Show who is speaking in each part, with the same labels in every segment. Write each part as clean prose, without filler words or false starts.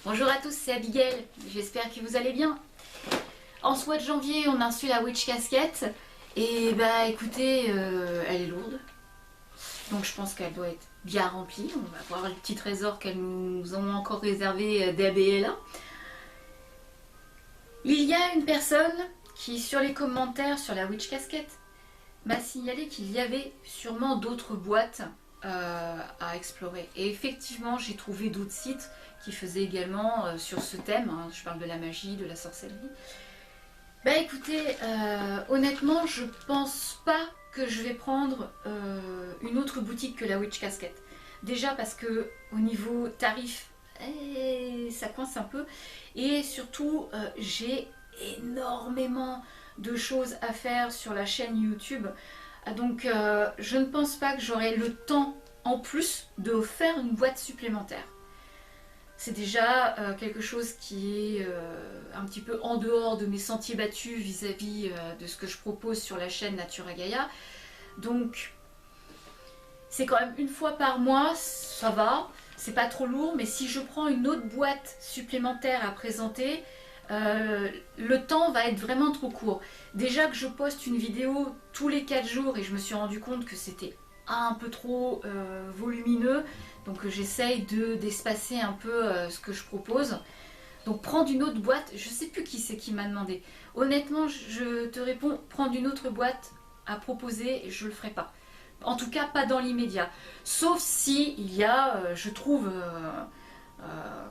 Speaker 1: Bonjour à tous, c'est Abigail, j'espère que vous allez bien. En ce mois de janvier, on a reçu la Witch Casquette et bah écoutez, elle est lourde. Donc je pense qu'elle doit être bien remplie. On va voir le petit trésor qu'elles nous ont encore réservé d'ABLA. Il y a une personne qui, sur les commentaires sur la Witch Casquette, m'a signalé qu'il y avait sûrement d'autres boîtes à explorer. Et effectivement, j'ai trouvé d'autres sites qui faisaient également sur ce thème. Hein. Je parle de la magie, de la sorcellerie. Bah écoutez, honnêtement, je pense pas que je vais prendre une autre boutique que la Witch Casquette. Déjà parce que au niveau tarif, ça coince un peu. Et surtout, j'ai énormément de choses à faire sur la chaîne YouTube. Donc je ne pense pas que j'aurai le temps en plus de faire une boîte supplémentaire. C'est déjà quelque chose qui est un petit peu en dehors de mes sentiers battus vis-à-vis de ce que je propose sur la chaîne Natura Gaia. Donc c'est quand même une fois par mois, ça va, c'est pas trop lourd, mais si je prends une autre boîte supplémentaire à présenter, le temps va être vraiment trop court. Déjà que je poste une vidéo tous les 4 jours et je me suis rendu compte que c'était un peu trop volumineux, donc j'essaye d'espacer un peu ce que je propose. Donc prendre une autre boîte, je sais plus qui c'est qui m'a demandé. Honnêtement, je te réponds, prendre une autre boîte à proposer, je le ferai pas. En tout cas, pas dans l'immédiat. Sauf si il y a, je trouve,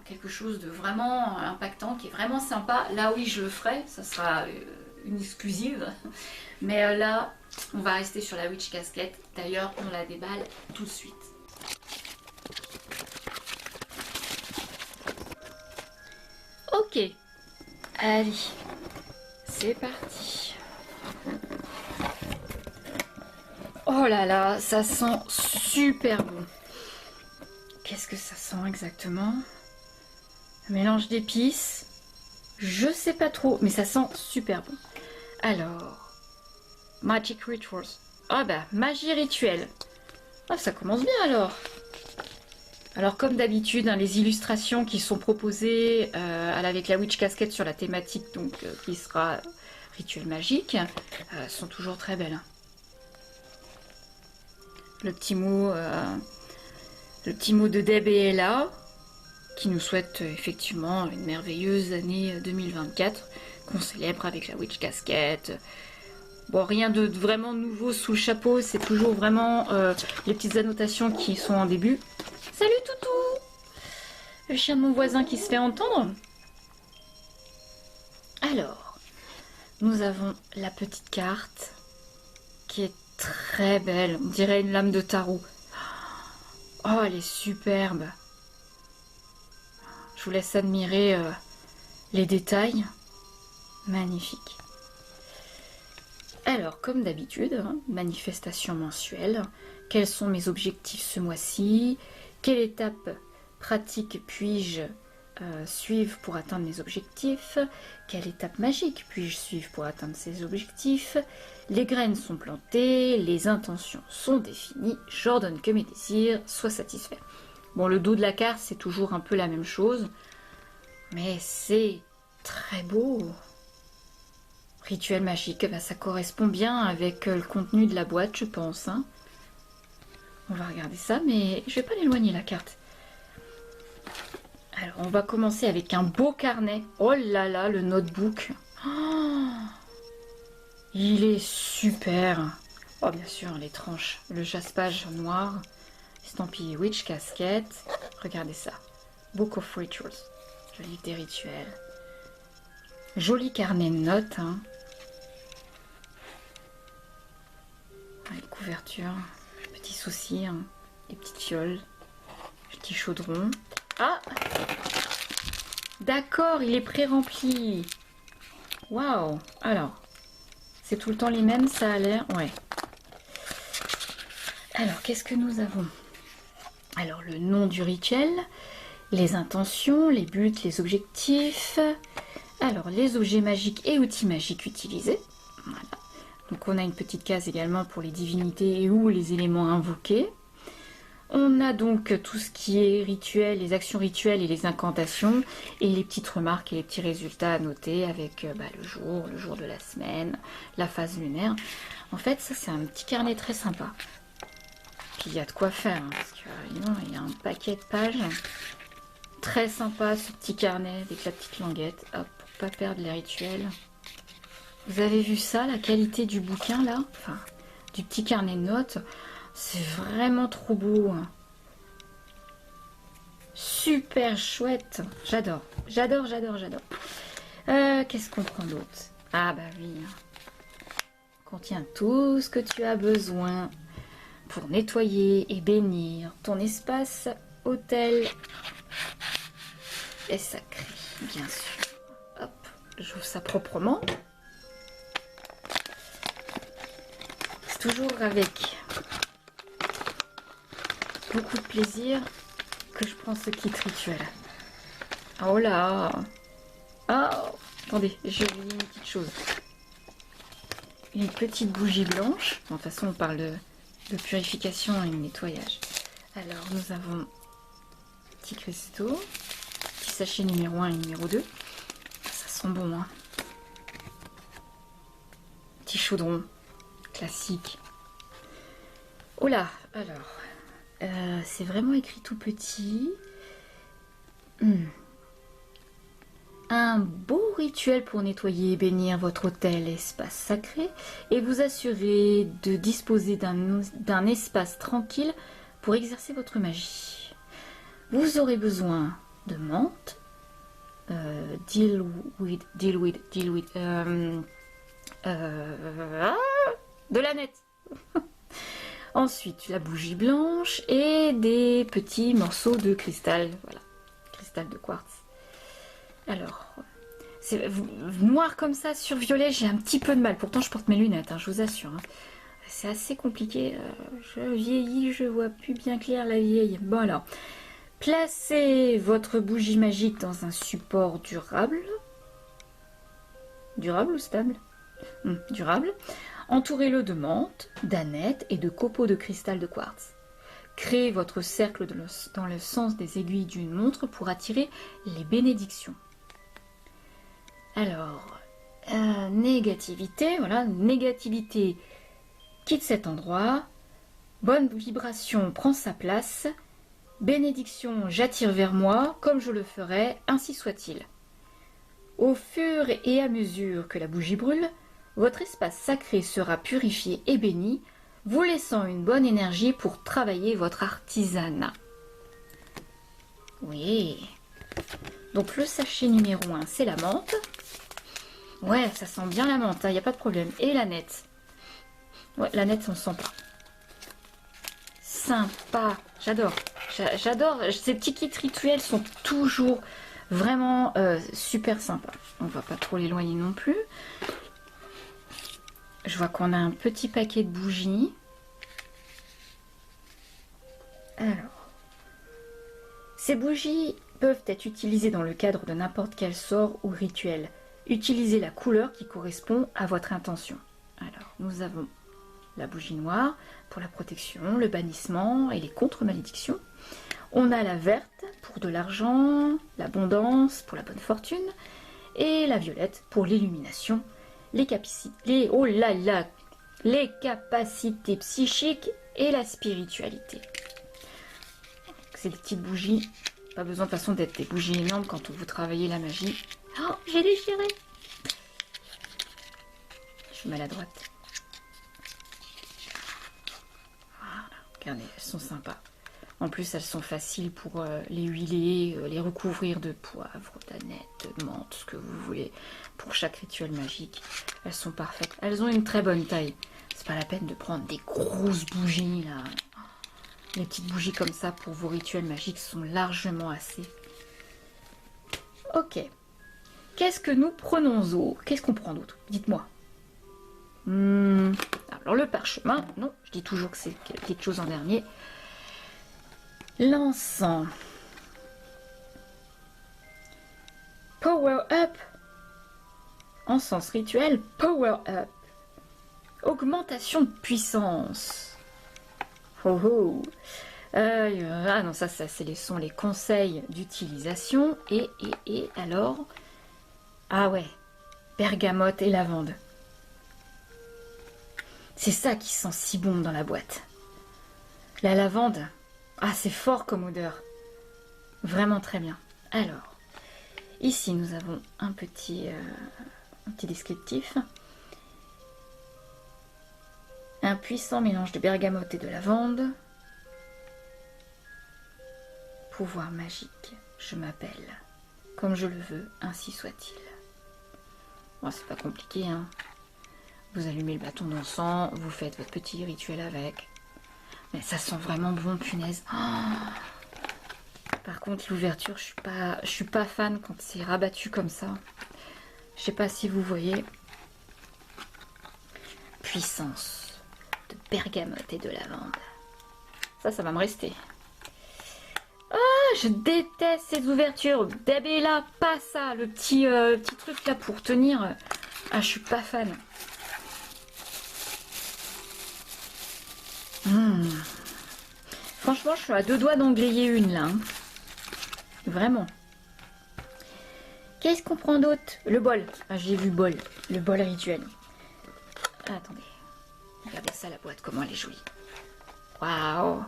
Speaker 1: quelque chose de vraiment impactant, qui est vraiment sympa. Là, oui, je le ferai. Ça sera une exclusive. Mais là, on va rester sur la Witch Casquette. D'ailleurs, on la déballe tout de suite. Ok. Allez. C'est parti. Oh là là, ça sent super bon. Qu'est-ce que ça sent exactement? Un mélange d'épices. Je sais pas trop, mais ça sent super bon. Alors, Magic Rituals. Ah bah, magie rituelle. Ah, ça commence bien alors. Alors comme d'habitude, hein, les illustrations qui sont proposées avec la Witch Casquette sur la thématique donc qui sera rituel magique sont toujours très belles. Hein. Le petit mot de Deb et Ella qui nous souhaite effectivement une merveilleuse année 2024 qu'on célèbre avec la Witch Casquette. Bon, rien de vraiment nouveau sous le chapeau, c'est toujours vraiment les petites annotations qui sont en début. Salut Toutou! Le chien de mon voisin qui se fait entendre. Alors, nous avons la petite carte qui est très belle, on dirait une lame de tarot. Oh, elle est superbe. Je vous laisse admirer les détails. Magnifique. Alors, comme d'habitude, hein, manifestation mensuelle. Quels sont mes objectifs ce mois-ci? Quelle étape pratique puis-je suivre pour atteindre mes objectifs? Quelle étape magique puis-je suivre pour atteindre ces objectifs? Les graines sont plantées, les intentions sont définies, j'ordonne que mes désirs soient satisfaits. Bon, le dos de la carte, c'est toujours un peu la même chose, mais c'est très beau. Rituel magique, bah, ça correspond bien avec le contenu de la boîte, je pense. Hein. On va regarder ça, mais je vais pas l'éloigner la carte. Alors, on va commencer avec un beau carnet. Oh là là, le notebook. Oh, il est super. Oh, bien sûr, les tranches. Le jaspage noir. Estampillé Witch Casquette. Regardez ça. Book of Rituals. Le livre des rituels. Joli carnet de notes. Hein. Avec couverture. Petit souci. Hein. Les petites fioles. Petit chaudron. Ah! D'accord, il est pré-rempli. Waouh! Alors, c'est tout le temps les mêmes, ça a l'air. Ouais. Alors, qu'est-ce que nous avons? Alors, le nom du rituel, les intentions, les buts, les objectifs. Alors, les objets magiques et outils magiques utilisés. Voilà. Donc, on a une petite case également pour les divinités ou les éléments invoqués. On a donc tout ce qui est rituel, les actions rituelles et les incantations, et les petites remarques et les petits résultats à noter avec le jour de la semaine, la phase lunaire. En fait, ça c'est un petit carnet très sympa. Puis il y a de quoi faire, hein, parce qu'il y a un paquet de pages. Très sympa ce petit carnet avec la petite languette, hop, pour pas perdre les rituels. Vous avez vu ça, la qualité du bouquin là, enfin, du petit carnet de notes. C'est vraiment trop beau. Super chouette. J'adore. J'adore, j'adore, j'adore. Qu'est-ce qu'on prend d'autre? Ah bah oui. Contient tout ce que tu as besoin pour nettoyer et bénir ton espace hôtel et sacré, bien sûr. Hop, j'ouvre ça proprement. C'est toujours avec beaucoup de plaisir que je prends ce kit rituel. Oh là! Oh! Attendez, j'ai oublié une petite chose. Une petite bougie blanche. Bon, de toute façon, on parle de purification et de nettoyage. Alors, nous avons petit cristaux, petit sachet numéro 1 et numéro 2. Ça sent bon, hein? Petit chaudron classique. Oh là! Alors. C'est vraiment écrit tout petit. Un beau rituel pour nettoyer et bénir votre hôtel et espace sacré et vous assurer de disposer d'un espace tranquille pour exercer votre magie. Vous aurez besoin de menthe, de la nette. Ensuite, la bougie blanche et des petits morceaux de cristal. Voilà, cristal de quartz. Alors, c'est noir comme ça sur violet, j'ai un petit peu de mal. Pourtant, je porte mes lunettes, hein, je vous assure. Hein. C'est assez compliqué. Je vieillis, je vois plus bien clair la vieille. Bon alors, placez votre bougie magique dans un support durable. Durable ou stable? Durable. Entourez-le de menthe, d'aneth et de copeaux de cristal de quartz. Créez votre cercle dans le sens des aiguilles d'une montre pour attirer les bénédictions. Alors, négativité, voilà, négativité quitte cet endroit, bonne vibration prend sa place, bénédiction j'attire vers moi, comme je le ferai, ainsi soit-il. Au fur et à mesure que la bougie brûle, votre espace sacré sera purifié et béni, vous laissant une bonne énergie pour travailler votre artisanat. Oui. Donc le sachet numéro 1, c'est la menthe. Ouais, ça sent bien la menthe, il n'y a pas de problème. Et la nette. Ouais, la nette, on ne sent pas. Sympa, j'adore. J'adore, ces petits kits rituels sont toujours vraiment super sympas. On va pas trop l'éloigner non plus. Je vois qu'on a un petit paquet de bougies. Alors, ces bougies peuvent être utilisées dans le cadre de n'importe quel sort ou rituel. Utilisez la couleur qui correspond à votre intention. Alors, nous avons la bougie noire pour la protection, le bannissement et les contre-malédictions. On a la verte pour de l'argent, l'abondance, pour la bonne fortune. Et la violette pour l'illumination. Les capacités psychiques et la spiritualité. C'est des petites bougies. Pas besoin de toute façon d'être des bougies énormes quand vous travaillez la magie. Oh, j'ai déchiré. Je suis maladroite. Voilà, regardez, elles sont sympas. En plus, elles sont faciles pour les huiler, les recouvrir de poivre, d'aneth, de menthe, ce que vous voulez. Pour chaque rituel magique, elles sont parfaites. Elles ont une très bonne taille. C'est pas la peine de prendre des grosses bougies, là. Les petites bougies comme ça pour vos rituels magiques sont largement assez. Ok. Qu'est-ce que nous prenons d'autre? Qu'est-ce qu'on prend d'autre? Dites-moi. Alors, le parchemin. Non, je dis toujours que c'est quelque chose en dernier. L'encens. Power Up. Encens rituel Power Up. Augmentation de puissance. Oh oh. Ah non, ça sont les conseils d'utilisation. Et alors... Ah ouais, bergamote et lavande. C'est ça qui sent si bon dans la boîte. La lavande, ah c'est fort comme odeur. Vraiment très bien. Alors, ici nous avons un petit descriptif. Un puissant mélange de bergamote et de lavande. Pouvoir magique, je m'appelle. Comme je le veux, ainsi soit-il. Bon, c'est pas compliqué, hein. Vous allumez le bâton d'encens, vous faites votre petit rituel avec. Mais ça sent vraiment bon, punaise. Oh, par contre, l'ouverture, je suis pas fan quand c'est rabattu comme ça. Je sais pas si vous voyez. Puissance de bergamote et de lavande. Ça va me rester. Ah, je déteste ces ouvertures. Bébé là, pas ça. Le petit truc là pour tenir. Ah, je suis pas fan. Franchement, je suis à deux doigts d'en griller une là. Hein. Vraiment. Qu'est-ce qu'on prend d'autre? Le bol. Ah, j'ai vu bol. Le bol rituel. Ah, attendez. Regardez ça, la boîte, comment elle est jolie. Waouh.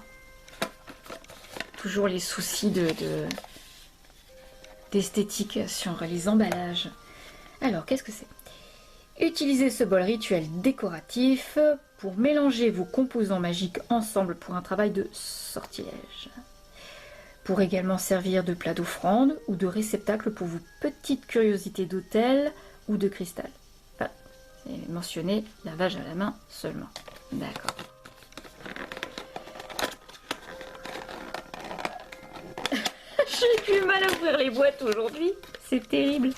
Speaker 1: Toujours les soucis d'esthétique sur les emballages. Alors, qu'est-ce que c'est? Utilisez ce bol rituel décoratif pour mélanger vos composants magiques ensemble pour un travail de sortilège. Pour également servir de plat d'offrande ou de réceptacle pour vos petites curiosités d'hôtel ou de cristal. Ah, c'est mentionné lavage à la main seulement. D'accord. J'ai du mal à ouvrir les boîtes aujourd'hui. C'est terrible.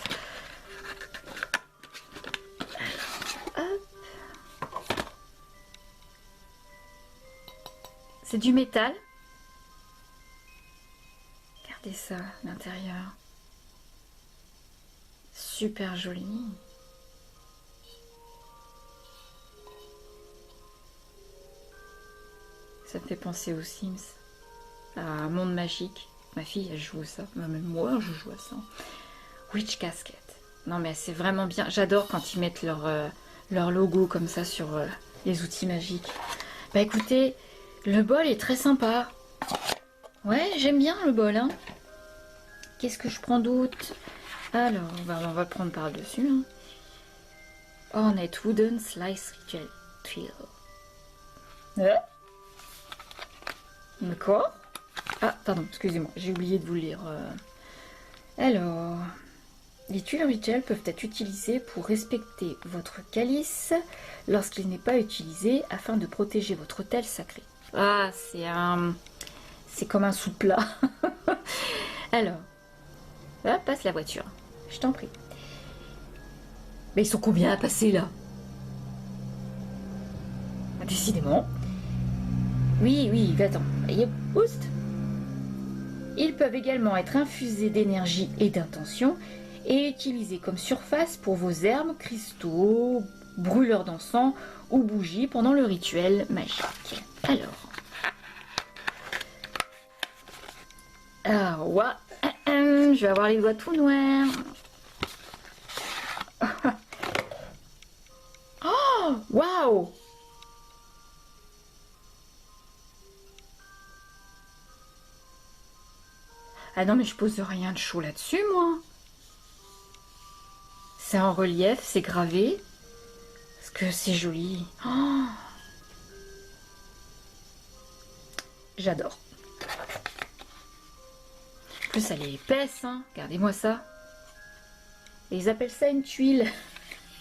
Speaker 1: C'est du métal. Regardez ça, l'intérieur. Super joli. Ça me fait penser aux Sims. À un monde magique. Ma fille, elle joue à ça. Même moi, je joue à ça. Witch Casket. Non, mais c'est vraiment bien. J'adore quand ils mettent leur logo comme ça sur les outils magiques. Bah écoutez, le bol est très sympa. Ouais, j'aime bien le bol. Hein. Qu'est-ce que je prends d'autre? Alors, on va le prendre par-dessus. Hein. Ornate Wooden Slice Ritual Trio. Ouais. D'accord. Ah, pardon, excusez-moi, j'ai oublié de vous lire. Alors, les tuiles rituelles peuvent être utilisées pour respecter votre calice lorsqu'il n'est pas utilisé afin de protéger votre autel sacré. Ah, c'est comme un sous-plat. Alors, là, passe la voiture. Je t'en prie. Mais ils sont combien à passer là? Décidément. Oui, attends. Oust. Ils peuvent également être infusés d'énergie et d'intention et utilisés comme surface pour vos herbes, cristaux, brûleurs d'encens ou bougies pendant le rituel magique. Alors, ouais, je vais avoir les doigts tout noirs. Oh, waouh! Ah non, mais je pose rien de chaud là-dessus, moi. C'est en relief, c'est gravé. Parce que c'est joli. Oh, j'adore. En plus, elle est épaisse, hein. Regardez-moi ça. Et ils appellent ça une tuile.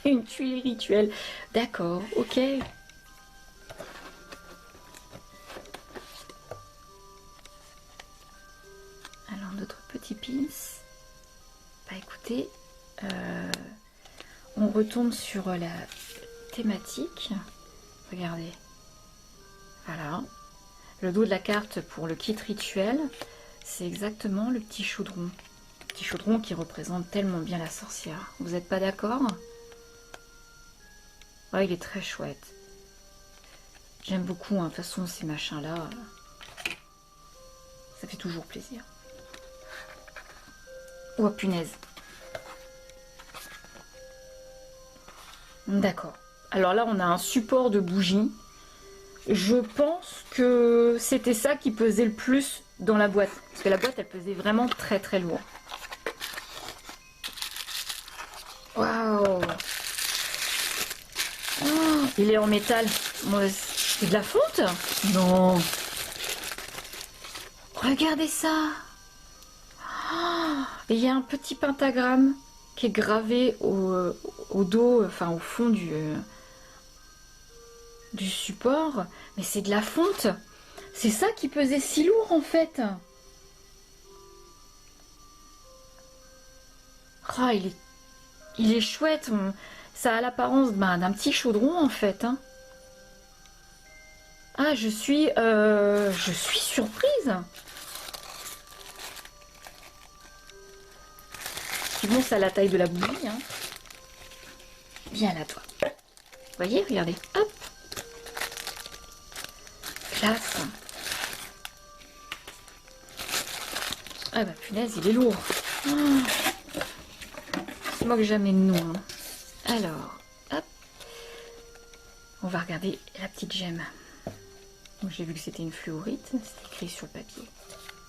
Speaker 1: Une tuile rituelle. D'accord, ok. Alors, notre petit pins. Bah écoutez, on retombe sur la thématique. Regardez. Voilà. Le dos de la carte pour le kit rituel, c'est exactement le petit chaudron. Le petit chaudron qui représente tellement bien la sorcière. Vous n'êtes pas d'accord? Oh, il est très chouette. J'aime beaucoup, hein. De toute façon, ces machins-là. Ça fait toujours plaisir. Oh punaise. D'accord. Alors là, on a un support de bougie. Je pense que c'était ça qui pesait le plus dans la boîte. Parce que la boîte, elle pesait vraiment très très lourd. Waouh! Oh, il est en métal. C'est de la fonte? Non. Regardez ça. Oh, et il y a un petit pentagramme qui est gravé au dos, enfin au fond du support. Mais c'est de la fonte. C'est ça qui pesait si lourd en fait. Oh, il est chouette. Ça a l'apparence d'un petit chaudron en fait. Hein. Ah, je suis surprise. Puis bon, c'est à la taille de la bougie. Hein. Viens là, toi. Vous voyez, regardez. Hop. Classe. Ah bah punaise, il est lourd. Oh. C'est moi que j'amène nous. Hein. Alors, hop. On va regarder la petite gemme. J'ai vu que c'était une fluorite. C'est écrit sur le papier.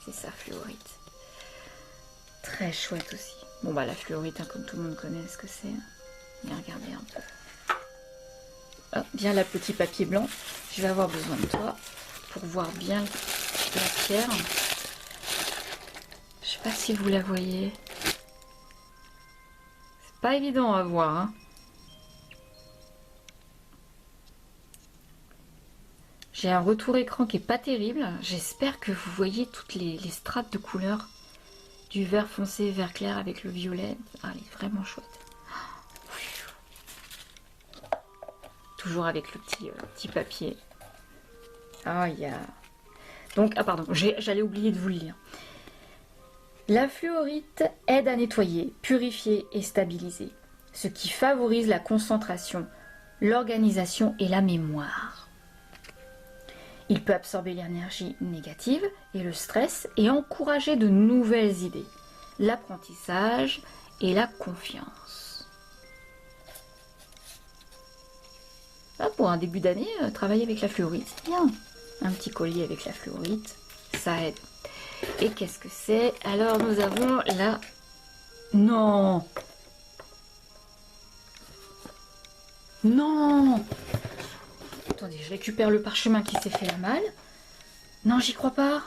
Speaker 1: C'est ça, fluorite. Très chouette aussi. Bon bah la fluorite, hein, comme tout le monde connaît ce que c'est. Viens regarder un peu. Hop, bien la petit papier blanc. Je vais avoir besoin de toi pour voir bien la pierre. Je sais pas si vous la voyez. C'est pas évident à voir. Hein. J'ai un retour écran qui est pas terrible. J'espère que vous voyez toutes les strates de couleurs. Du vert foncé, vert clair avec le violet. Ah, elle est vraiment chouette. Toujours avec le petit papier. Ah, il y a... Donc, ah pardon, j'allais oublier de vous le lire. La fluorite aide à nettoyer, purifier et stabiliser, ce qui favorise la concentration, l'organisation et la mémoire. Il peut absorber l'énergie négative et le stress et encourager de nouvelles idées, l'apprentissage et la confiance. Ah, pour un début d'année, travailler avec la fluorite, c'est bien. Un petit collier avec la fluorite, ça aide. Et qu'est-ce que c'est? Alors nous avons la... Non! Non! Attendez, je récupère le parchemin qui s'est fait la malle. Non, j'y crois pas.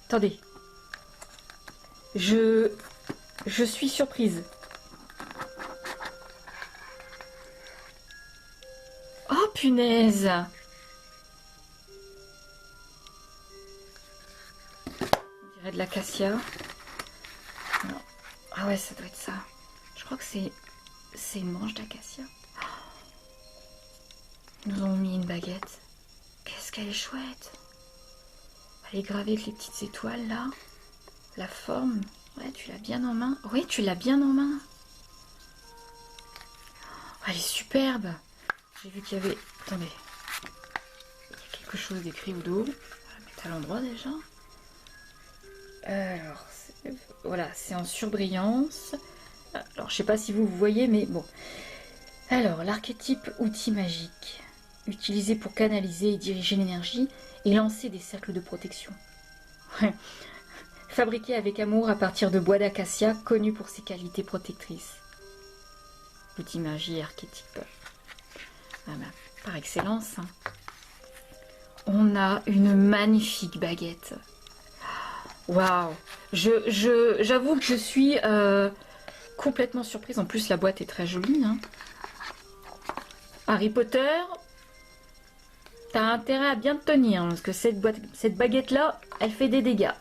Speaker 1: Attendez. Je suis surprise. Oh, punaise! On dirait de l'acacia. Ah ouais, ça doit être ça. Je crois que c'est une branche d'acacia. Ils nous ont mis une baguette. Qu'est-ce qu'elle est chouette. Elle est gravée avec les petites étoiles là. La forme. Ouais, tu l'as bien en main. Oui, tu l'as bien en main. Elle est superbe. J'ai vu qu'il y avait... Attendez. Il y a quelque chose d'écrit au dos. On va la mettre à l'endroit déjà. Alors, voilà, c'est en surbrillance. Alors, je sais pas si vous voyez, mais bon. Alors, l'archétype outil magique. Utilisé pour canaliser et diriger l'énergie et lancer des cercles de protection. Fabriqué avec amour à partir de bois d'acacia, connu pour ses qualités protectrices. L'outil magie archétype. Ah ben, par excellence. Hein. On a une magnifique baguette. Waouh! J'avoue que je suis complètement surprise. En plus, la boîte est très jolie. Hein. Harry Potter, t'as intérêt à bien te tenir, hein, parce que cette baguette-là, elle fait des dégâts.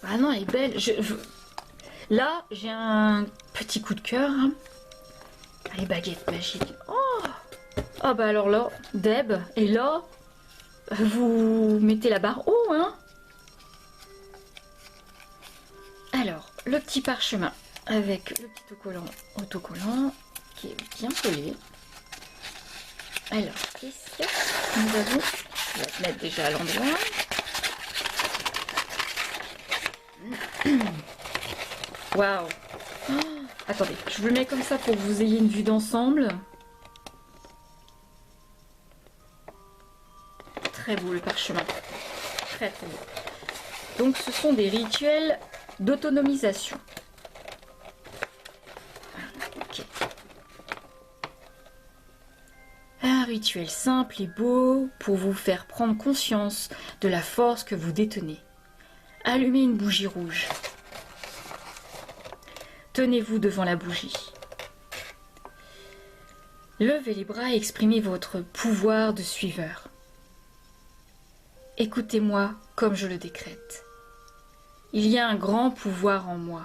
Speaker 1: Ah non, elle est belle. Là, j'ai un petit coup de cœur. Hein. Les baguettes magiques. Oh! Ah bah alors là, Deb, et là, vous mettez la barre haut, hein. Alors, le petit parchemin avec le petit autocollant qui est bien collé. Alors, qu'est-ce que nous avons? On va te mettre déjà à l'endroit. Waouh. Oh, attendez, je vous le mets comme ça pour que vous ayez une vue d'ensemble. Très beau le parchemin. Très très beau. Donc ce sont des rituels d'autonomisation. Ok. Un rituel simple et beau pour vous faire prendre conscience de la force que vous détenez. Allumez une bougie rouge. Tenez-vous devant la bougie. Levez les bras et exprimez votre pouvoir de suiveur. Écoutez-moi comme je le décrète. Il y a un grand pouvoir en moi.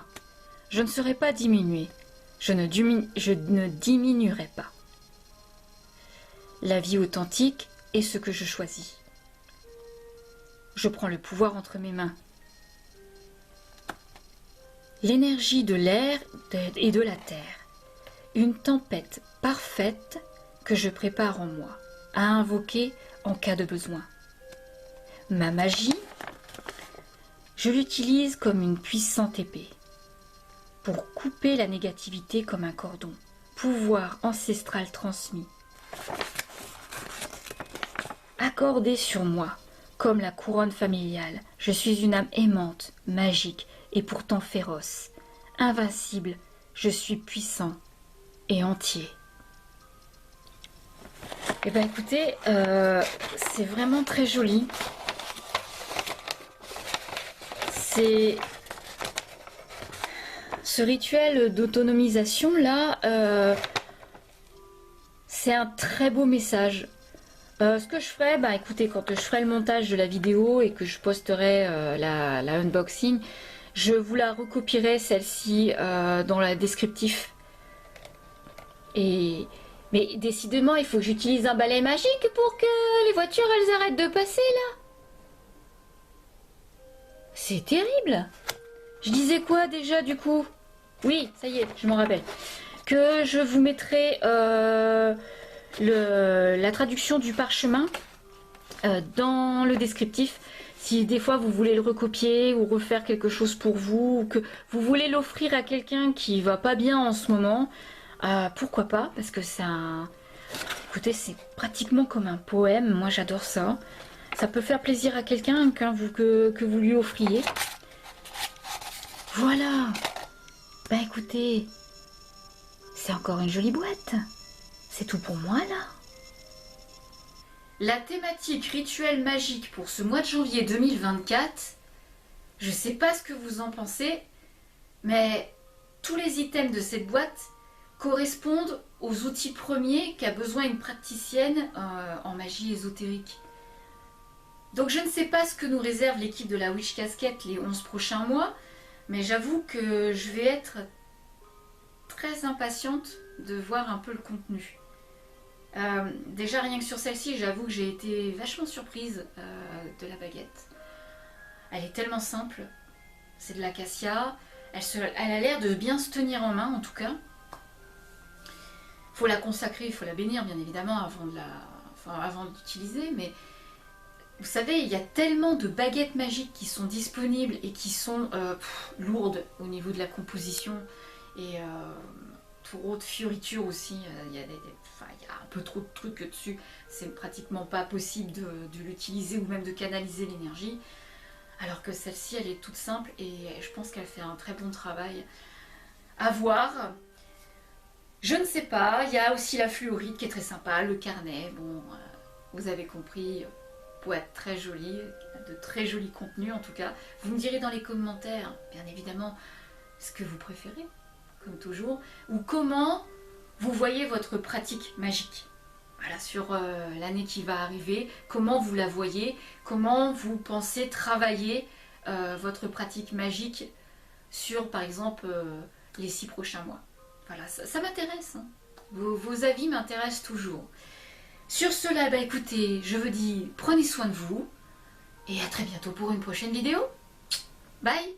Speaker 1: Je ne serai pas diminué. Je ne diminuerai pas. La vie authentique est ce que je choisis. Je prends le pouvoir entre mes mains. L'énergie de l'air et de la terre. Une tempête parfaite que je prépare en moi, à invoquer en cas de besoin. Ma magie, je l'utilise comme une puissante épée pour couper la négativité comme un cordon. Pouvoir ancestral transmis. Accordé sur moi comme la couronne familiale. Je suis une âme aimante, magique et pourtant féroce. Invincible, je suis puissant et entier. Eh bien écoutez, c'est vraiment très joli. C'est ce rituel d'autonomisation là, c'est un très beau message. Ce que je ferai, bah écoutez, quand je ferai le montage de la vidéo et que je posterai la unboxing, je vous la recopierai celle-ci dans la descriptif. Mais décidément, il faut que j'utilise un balai magique pour que les voitures elles arrêtent de passer là. C'est terrible. Je disais quoi déjà du coup? Oui, ça y est, je m'en rappelle. Que je vous mettrai la traduction du parchemin dans le descriptif. Si des fois vous voulez le recopier ou refaire quelque chose pour vous, ou que vous voulez l'offrir à quelqu'un qui va pas bien en ce moment, pourquoi pas? Parce que c'est un... Écoutez, c'est pratiquement comme un poème. Moi, j'adore ça. Ça peut faire plaisir à quelqu'un que vous lui offriez. Voilà. Bah écoutez, c'est encore une jolie boîte. C'est tout pour moi là. La thématique rituel magique pour ce mois de janvier 2024, je sais pas ce que vous en pensez, mais tous les items de cette boîte correspondent aux outils premiers qu'a besoin une praticienne en magie ésotérique. Donc je ne sais pas ce que nous réserve l'équipe de la Witch Casquette les 11 prochains mois, mais j'avoue que je vais être très impatiente de voir un peu le contenu. Déjà rien que sur celle-ci, j'avoue que j'ai été vachement surprise de la baguette. Elle est tellement simple, c'est de l'acacia, elle a l'air de bien se tenir en main en tout cas. Faut la consacrer, il faut la bénir bien évidemment avant de l'utiliser, mais vous savez, il y a tellement de baguettes magiques qui sont disponibles et qui sont lourdes au niveau de la composition et trop de fioritures aussi. Il y a un peu trop de trucs dessus. C'est pratiquement pas possible de l'utiliser ou même de canaliser l'énergie. Alors que celle-ci, elle est toute simple et je pense qu'elle fait un très bon travail. À voir. Je ne sais pas. Il y a aussi la fluorite qui est très sympa, le carnet. Bon, vous avez compris. Boîte très jolie, de très jolis contenus en tout cas. Vous me direz dans les commentaires, bien évidemment, ce que vous préférez, comme toujours, ou comment vous voyez votre pratique magique. Voilà, sur l'année qui va arriver, comment vous la voyez, comment vous pensez travailler votre pratique magique sur, par exemple, les 6 prochains mois. Voilà, ça m'intéresse. Hein. Vos avis m'intéressent toujours. Sur cela, bah écoutez, je vous dis, prenez soin de vous et à très bientôt pour une prochaine vidéo. Bye!